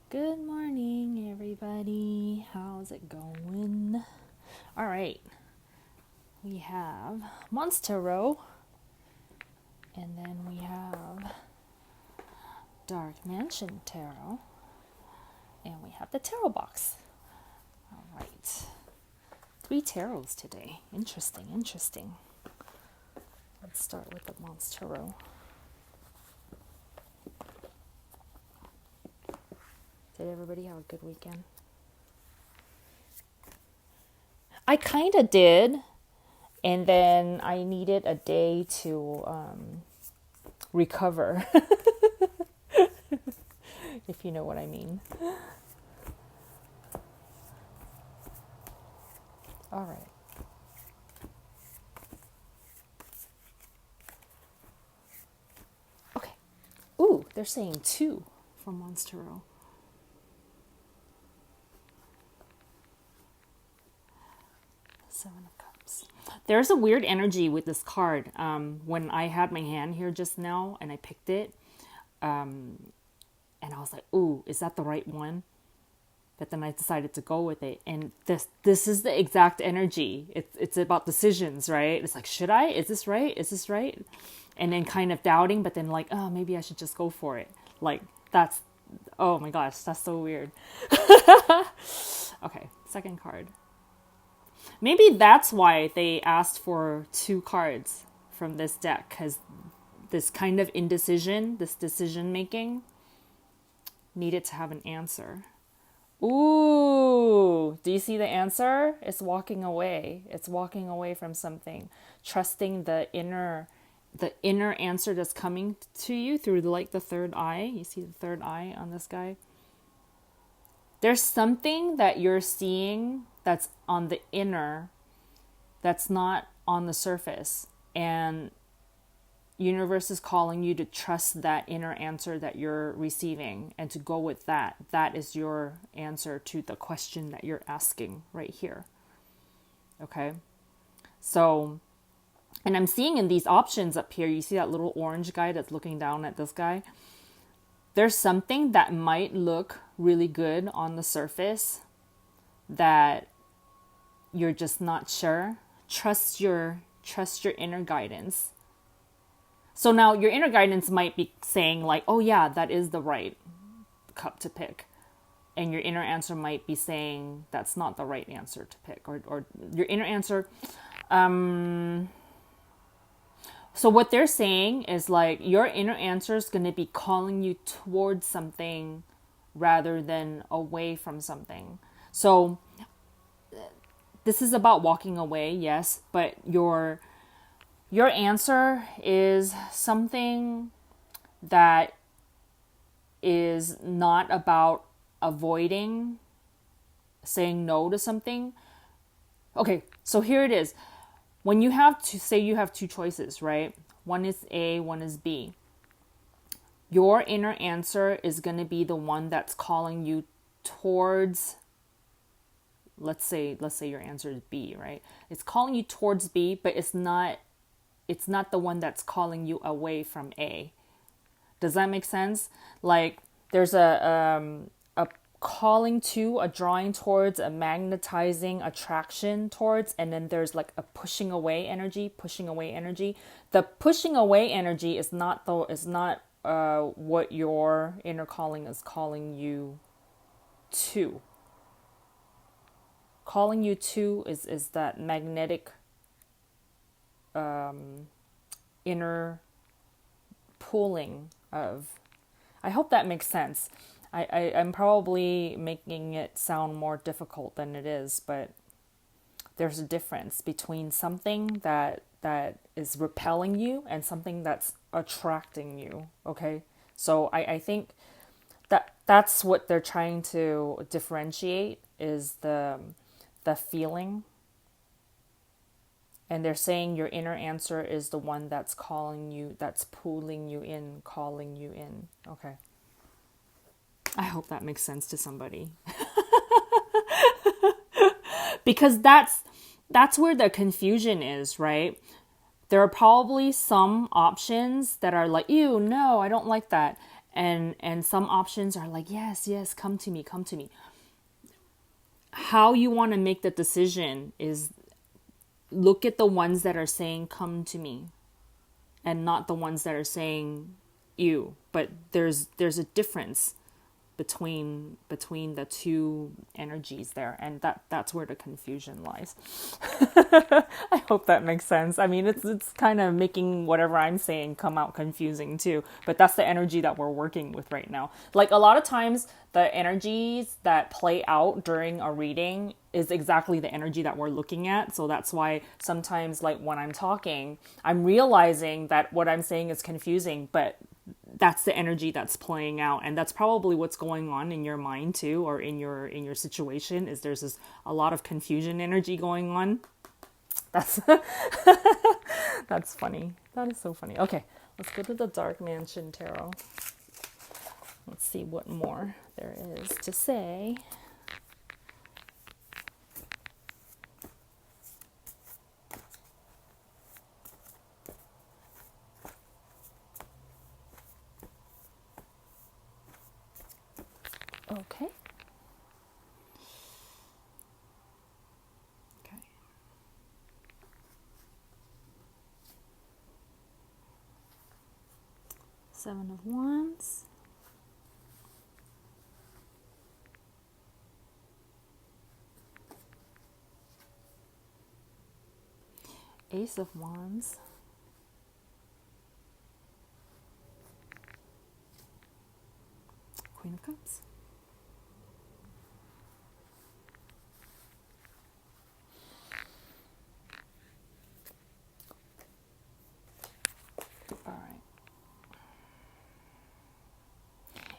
Good morning, everybody. How's it going? All right, we have Monstarot, and then we have Dark Mansion Tarot, and we have the Tarot box. All right, 3 tarots today. Interesting, interesting. Let's start with the Monstarot. Did everybody have a good weekend? I kind of did, and then I needed a day to recover, if you know what I mean. All right. Okay. Ooh, they're saying 2 from Monstarot. Seven of Cups. There's a weird energy with this card. When I had my hand here just now and I picked it, and I was like, ooh, is that the right one? But then I decided to go with it. And this is the exact energy. It's about decisions, right? It's like, should I? Is this right? Is this right? And then kind of doubting, but then like, oh, maybe I should just go for it. Like, that's, oh my gosh, that's so weird. Okay, second card. Maybe that's why they asked for 2 cards from this deck, because this kind of indecision, this decision making, needed to have an answer. Ooh, do you see the answer? It's walking away. It's walking away from something, trusting the inner answer that's coming to you through the third eye. You see the third eye on this guy? There's something that you're seeing that's on the inner, that's not on the surface, and universe is calling you to trust that inner answer that you're receiving and to go with that. That is your answer to the question that you're asking right here. Okay, so, and I'm seeing in these options up here, you see that little orange guy that's looking down at this guy? There's something that might look really good on the surface that you're just not sure. Trust your inner guidance. So now your inner guidance might be saying like, oh yeah, that is the right cup to pick. And your inner answer might be saying that's not the right answer to pick. Or your inner answer, so what they're saying is like your inner answer is going to be calling you towards something rather than away from something. So this is about walking away, yes, but your answer is something that is not about avoiding saying no to something. Okay, so here it is. When you have to say you have 2 choices, right? One is A, one is B. Your inner answer is going to be the one that's calling you towards, let's say your answer is B, right? It's calling you towards B, but it's not the one that's calling you away from A. Does that make sense? Like there's a calling to, a drawing towards, a magnetizing attraction towards, and then there's like a pushing away energy. The pushing away energy is not what your inner calling is calling you to. Calling you to is that magnetic inner pulling of, I hope that makes sense. I'm probably making it sound more difficult than it is, but there's a difference between something that is repelling you and something that's attracting you, okay? So I think that's what they're trying to differentiate is the feeling. And they're saying your inner answer is the one that's calling you, that's pulling you in, calling you in. Okay. I hope that makes sense to somebody. Because that's where the confusion is, right? There are probably some options that are like, ew, no, I don't like that. And some options are like, yes, yes, come to me, come to me. How you want to make the decision is look at the ones that are saying come to me, and not the ones that are saying you. But there's a difference between the two energies there, and that's where the confusion lies. I hope that makes sense. I mean, it's kind of making whatever I'm saying come out confusing too, but that's the energy that we're working with right now. Like a lot of times the energies that play out during a reading is exactly the energy that we're looking at. So that's why sometimes, like when I'm talking, I'm realizing that what I'm saying is confusing, but that's the energy that's playing out, and that's probably what's going on in your mind too, or in your situation, is there's a lot of confusion energy going on. That's that's funny. That is so funny. Okay, let's go to the Dark Mansion Tarot. Let's see what more there is to say. Okay. Okay. Seven of Wands. Ace of Wands. Queen of Cups. All right.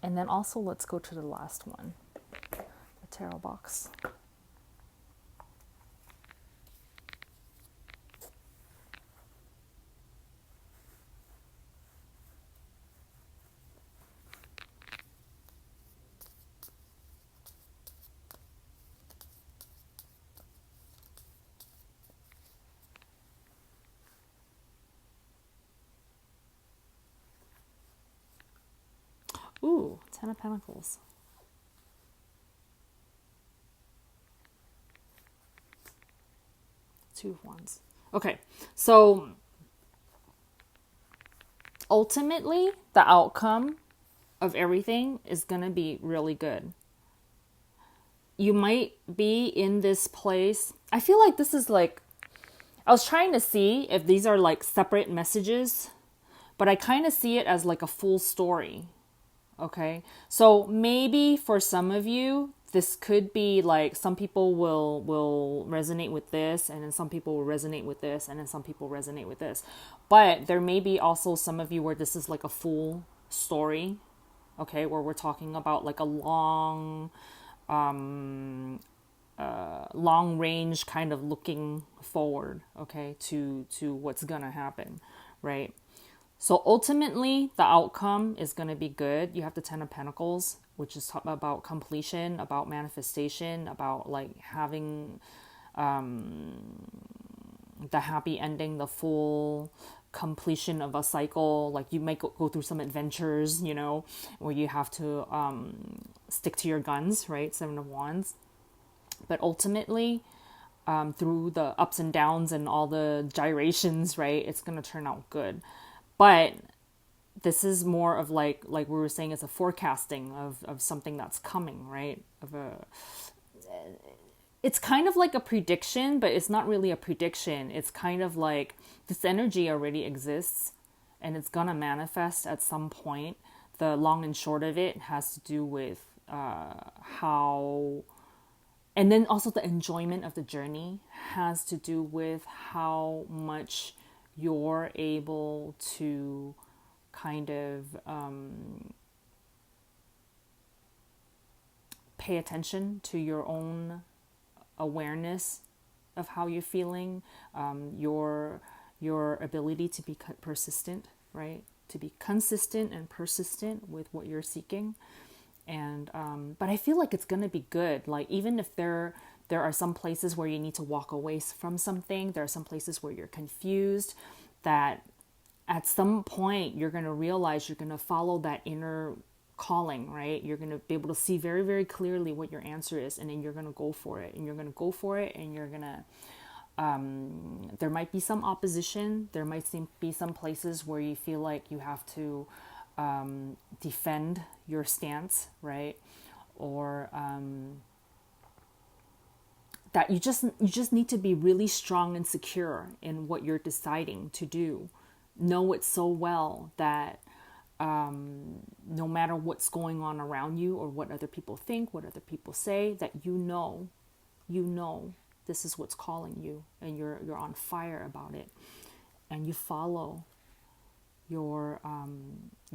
And then also let's go to the last one, the tarot box. Ooh, Ten of Pentacles. Two of Wands. Okay, so ultimately, the outcome of everything is going to be really good. You might be in this place. I feel like this is like, I was trying to see if these are like separate messages, but I kind of see it as like a full story. Okay, so maybe for some of you, this could be like some people will resonate with this, and then some people will resonate with this, and then some people resonate with this. But there may be also some of you where this is like a full story, okay, where we're talking about like a long range kind of looking forward, okay, to what's gonna happen, right? So ultimately, the outcome is going to be good. You have the Ten of Pentacles, which is about completion, about manifestation, about like having the happy ending, the full completion of a cycle. Like you might go through some adventures, you know, where you have to stick to your guns, right? Seven of Wands. But ultimately, through the ups and downs and all the gyrations, right, it's going to turn out good. But this is more of like we were saying, it's a forecasting of something that's coming, right? It's kind of like a prediction, but it's not really a prediction. It's kind of like this energy already exists and it's gonna manifest at some point. The long and short of it has to do with how, and then also the enjoyment of the journey has to do with how much you're able to kind of pay attention to your own awareness of how you're feeling, your ability to be persistent, right? To be consistent and persistent with what you're seeking. And but I feel like it's gonna be good. Like even if there are some places where you need to walk away from something, there are some places where you're confused, that at some point you're going to realize you're going to follow that inner calling, right? You're going to be able to see very, very clearly what your answer is, and then you're going to go for it, and you're going to go for it, and you're going to there might be some opposition. There might be some places where you feel like you have to defend your stance, right? Or that you just need to be really strong and secure in what you're deciding to do. Know it so well that no matter what's going on around you or what other people think, what other people say, that you know this is what's calling you, and you're on fire about it, and you follow your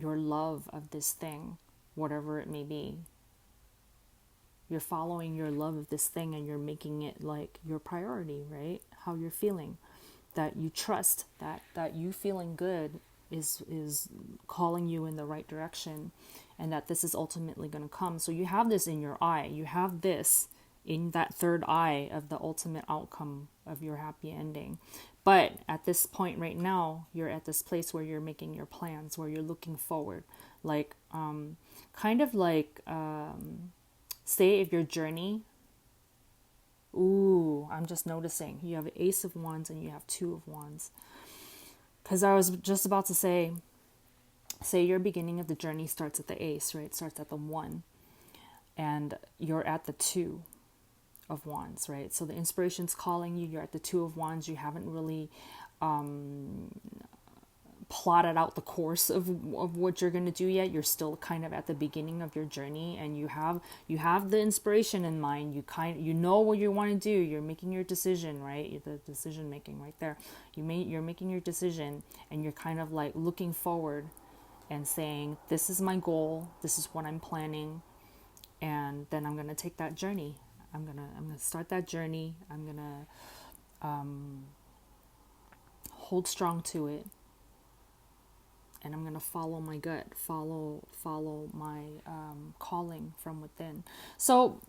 love of this thing, whatever it may be. You're following your love of this thing, and you're making it like your priority, right? How you're feeling, that you trust that you feeling good is calling you in the right direction, and that this is ultimately going to come. So you have this in your eye. You have this in that third eye of the ultimate outcome of your happy ending. But at this point right now, you're at this place where you're making your plans, where you're looking forward, like kind of like say if your journey, I'm just noticing you have Ace of Wands and you have Two of Wands. Because I was just about to say your beginning of the journey starts at the Ace, right? It starts at the 1, and you're at the 2 of Wands, right? So the inspiration's calling you. You're at the 2 of Wands. You haven't really plotted out the course of what you're going to do yet. You're still kind of at the beginning of your journey, and you have the inspiration in mind. You know what you want to do. You're making your decision, right? The decision making right there. You're making your decision, and you're kind of like looking forward and saying, this is my goal, this is what I'm planning, and then I'm going to take that journey. I'm going to start that journey. I'm going to hold strong to it. And I'm going to follow my gut, follow my calling from within. So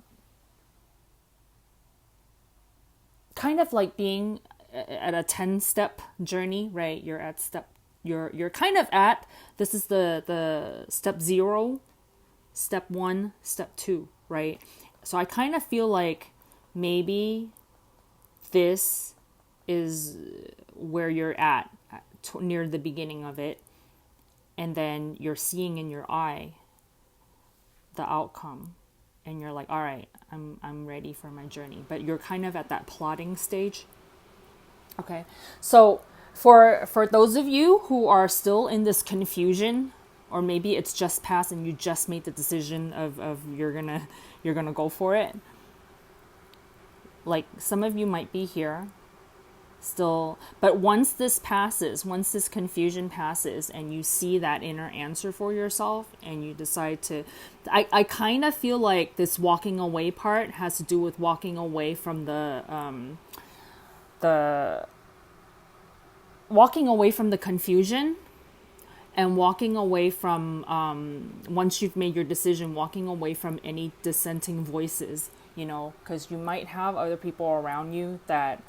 kind of like being at a 10-step journey, right? You're kind of at, this is the step 0, step 1, step 2, right? So I kind of feel like maybe this is where you're at near the beginning of it. And then you're seeing in your eye the outcome, and you're like, all right, I'm ready for my journey. But you're kind of at that plotting stage. Okay. So for those of you who are still in this confusion, or maybe it's just passed and you just made the decision of you're gonna go for it. Like some of you might be here still, but once this confusion passes and you see that inner answer for yourself, and you decide to, I kind of feel like this walking away part has to do with walking away from the walking away from the confusion, and walking away from once you've made your decision, walking away from any dissenting voices, because you might have other people around you that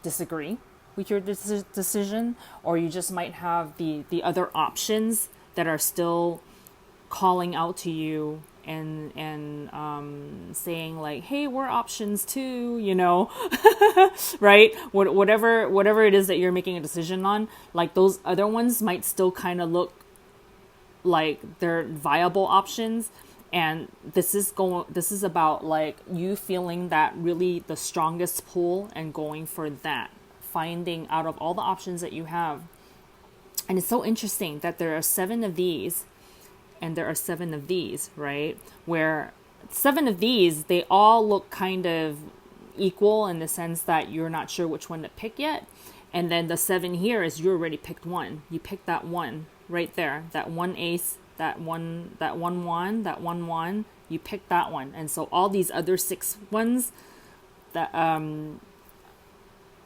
disagree with your decision, or you just might have the other options that are still calling out to you and saying like, hey, we're options too, right? Whatever it is that you're making a decision on, like those other ones might still kind of look like they're viable options. And this is about like you feeling that really the strongest pull and going for that, finding out of all the options that you have. And it's so interesting that there are 7 of these and there are 7 of these, right? Where 7 of these, they all look kind of equal in the sense that you're not sure which one to pick yet. And then the 7 here is you already picked one. You picked that one right there, that one ace, that one wand, that one wand, you picked that one. And so all these other 6 ones that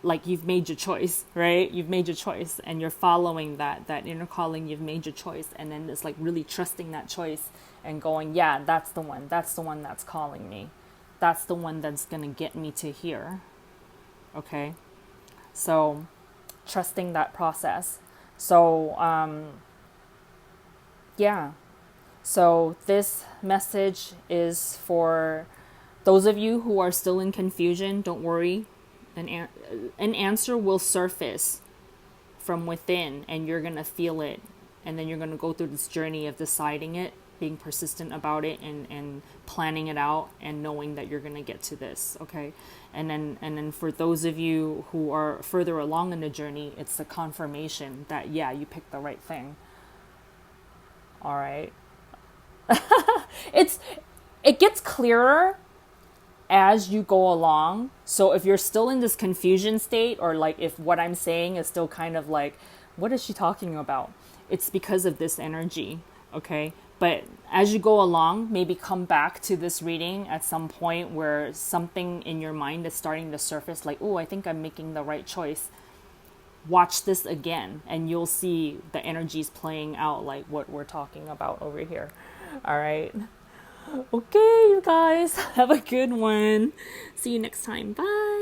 like you've made your choice, right? You've made your choice, and you're following that inner calling. You've made your choice, and then it's like really trusting that choice and going, yeah, that's the one that's calling me. That's the one that's gonna get me to here. Okay, so trusting that process. So, yeah. So this message is for those of you who are still in confusion. Don't worry. An answer will surface from within, and you're going to feel it. And then you're going to go through this journey of deciding it, being persistent about it, and planning it out, and knowing that you're going to get to this. Okay. And then for those of you who are further along in the journey, it's the confirmation that, yeah, you picked the right thing. All right. it's it gets clearer as you go along. So if you're still in this confusion state, or like if what I'm saying is still kind of like, what is she talking about? It's because of this energy, okay? But as you go along, maybe come back to this reading at some point where something in your mind is starting to surface, like, oh, I think I'm making the right choice. Watch this again, and you'll see the energies playing out like what we're talking about over here. All right. Okay, you guys, have a good one. See you next time. Bye.